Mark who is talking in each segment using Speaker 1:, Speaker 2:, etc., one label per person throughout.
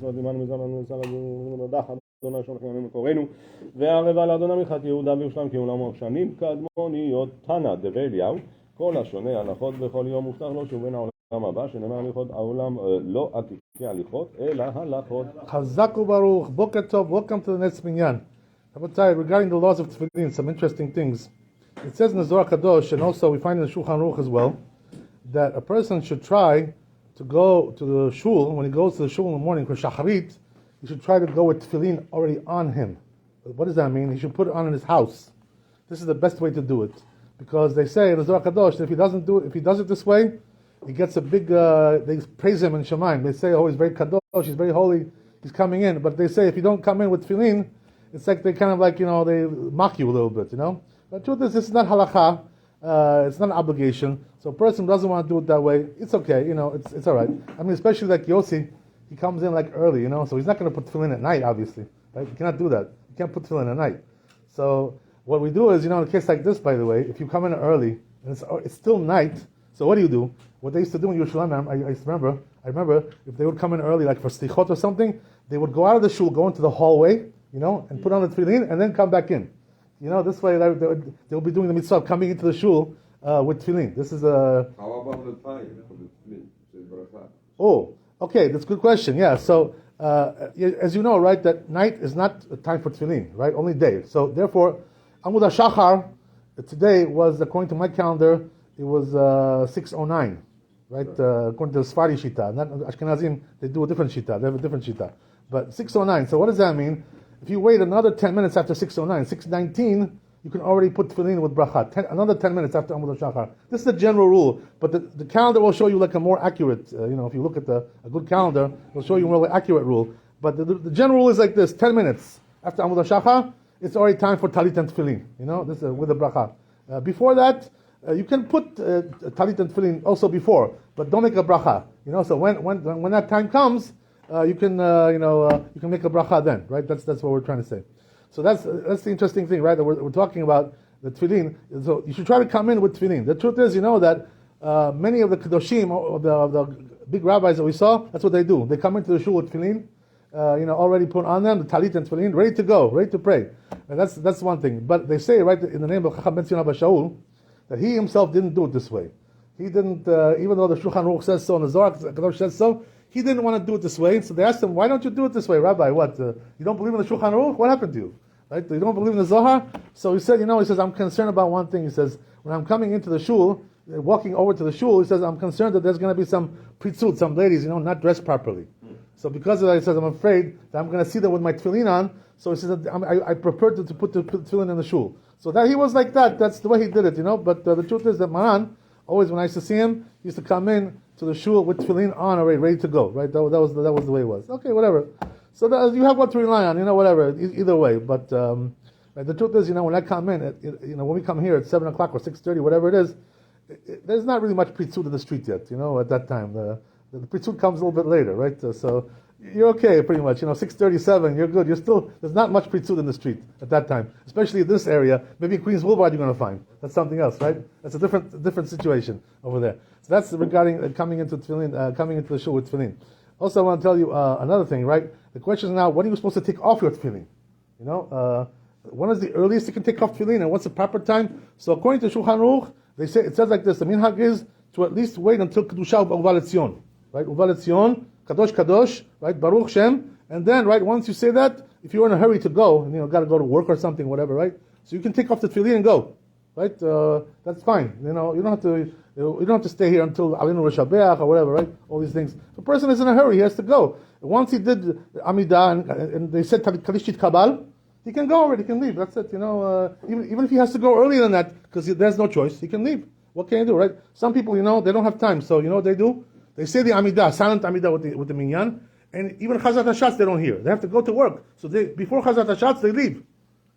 Speaker 1: מצוות זמן מזמן נסע לדח אדוני שולחים ימים מקורנו והרבע לאדוני מחת יהודה וירושלים כי עולמו שנים קדמוניות תנא דבי אליהו כל השונה הלכות בכל יום מובטח לו שהוא בין העולם הבא שנאמר הליכות העולם לא עתיקי הליכות אלא הלכות.
Speaker 2: Chazak u'baruch, boker tov, welcome to the next minyan. Regarding the laws of tefillin, some interesting things. It says in the Zohar Kadosh, and also we find in the Shulchan Aruch as well, that a person should try to go to the shul, when he goes to the shul in the morning for shacharit, he should try to go with tefillin already on him. What does that mean? He should put it on in his house. This is the best way to do it. Because they say in the Zohar Kadosh, that if he does it this way, he gets a big, they praise him in Shemaim. They say, oh, he's very kadosh, he's very holy, he's coming in. But they say, if you don't come in with tefillin, it's like they kind of like, they mock you a little bit, But the truth is, this is not halakha, it's not an obligation. So a person who doesn't want to do it that way, it's okay, it's all right. I mean, especially like Yossi, he comes in like early, so he's not going to put tefillin at night, obviously. Right? You cannot do that. You can't put tefillin at night. So what we do is, in a case like this, by the way, if you come in early, and it's still night, so what do? What they used to do in Yerushalayim, I remember, if they would come in early, like for slichot or something, they would go out of the shul, go into the hallway, and put on the tefillin, and then come back in. This way they'll be doing the mitzvah of coming into the shul with tefillin. This is a...
Speaker 3: How about the time for the tefillin?
Speaker 2: Oh, okay, that's a good question. Yeah, so as you know, right, that night is not a time for tefillin, right? Only day. So therefore, Amud HaShachar today was, according to my calendar, it was 6:09, right? According to the Sfari Shita. Not Ashkenazim, they do a different Shita. They have a different Shita. But 6:09. So what does that mean? If you wait another 10 minutes after 6:09, 6:19, you can already put tefillin with bracha. Another 10 minutes after Amud HaShachar. This is the general rule. But the calendar will show you like a more accurate, if you look at a good calendar, it will show you a more accurate rule. But the general rule is like this: 10 minutes after Amud HaShachar, it's already time for Tallit And Tefillin. This with the bracha. Before that, you can put Tallit And Tefillin also before, but don't make a bracha. So when that time comes, you can make a bracha then, right? That's what we're trying to say. So that's the interesting thing, right? That we're talking about the tefillin. So you should try to come in with tefillin. The truth is, that many of the kedoshim, or the big rabbis that we saw, that's what they do. They come into the shul with tefillin, already put on them the Tallit And Tefillin, ready to go, ready to pray. And that's one thing. But they say, right, in the name of Chacham Ben Zion Abba Shaul, that he himself didn't do it this way. He didn't, even though the Shulchan Aruch says so and the Zohar Kadosh says so, he didn't want to do it this way. So they asked him, why don't you do it this way, Rabbi? What? You don't believe in the Shulchan Aruch? What happened to you? Right? You don't believe in the Zohar? So he said, he says, I'm concerned about one thing. He says, when I'm coming into the shul, walking over to the shul, he says, I'm concerned that there's going to be some pritzut, some ladies, not dressed properly. So because of that, he says, I'm afraid that I'm going to see them with my tefillin on. So he says, I prefer to put the tefillin in the shul. So that he was like that. That's the way he did it, But the truth is that Maran, always when I used to see him, he used to come in to the shul with tefillin on already, ready to go. Right? That was the way it was. Okay, whatever. So you have what to rely on, whatever. Either way. But the truth is, when I come in, when we come here at 7 o'clock or 6:30, whatever it is, there's not really much pritzut in the street yet. At that time. The pritzut comes a little bit later, right? So you're okay, pretty much. 6:37, you're good. There's not much pritzut in the street at that time, especially in this area. Maybe in Queens Boulevard you're going to find. That's something else, right? That's a different situation over there. So that's regarding coming into tefillin, coming into the shul with tefillin. Also, I want to tell you another thing, right? The question is now, when are you supposed to take off your tefillin? When is the earliest you can take off tefillin, and what's the proper time? So according to Shulchan Aruch, it says like this: the minhag is to at least wait until kedusha u'uval etzion, right? Uval etzion, kadosh kadosh, right? Baruch Shem, and then right once you say that, if you're in a hurry to go, got to go to work or something, whatever, right? So you can take off the tefillin and go, right? That's fine. You don't have to. You don't have to stay here until Alinu Reshabeach or whatever, right? All these things. If a person is in a hurry, he has to go. Once he did Amidah and they said Kalishit Kabal, he can go already, he can leave. That's it, even if he has to go earlier than that, because there's no choice, he can leave. What can you do, right? Some people, they don't have time, so you know what they do? They say the Amidah, silent Amidah with the Minyan, and even Chazat HaShatz they don't hear. They have to go to work. So before Chazat HaShatz they leave.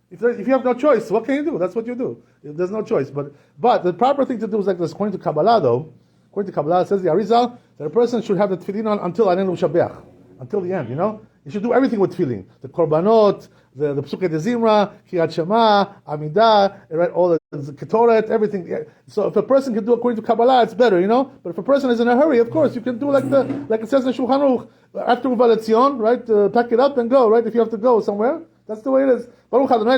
Speaker 2: If you have no choice, what can you do? That's what you do. There's no choice. But the proper thing to do is like this. According to Kabbalah, though, it says the Arizal that a person should have the tefillin on until Alenu Shabeach, until the end. You should do everything with tefillin. The korbanot, the psukei de zimra, kirat shema, amidah, right? All the ketoret, everything. So if a person can do according to Kabbalah, it's better, But if a person is in a hurry, of course, you can do like it says in Shulchan Aruch, after Uva Letzion, right? Pack it up and go, right? If you have to go somewhere, that's the way it is. Baruch Adonai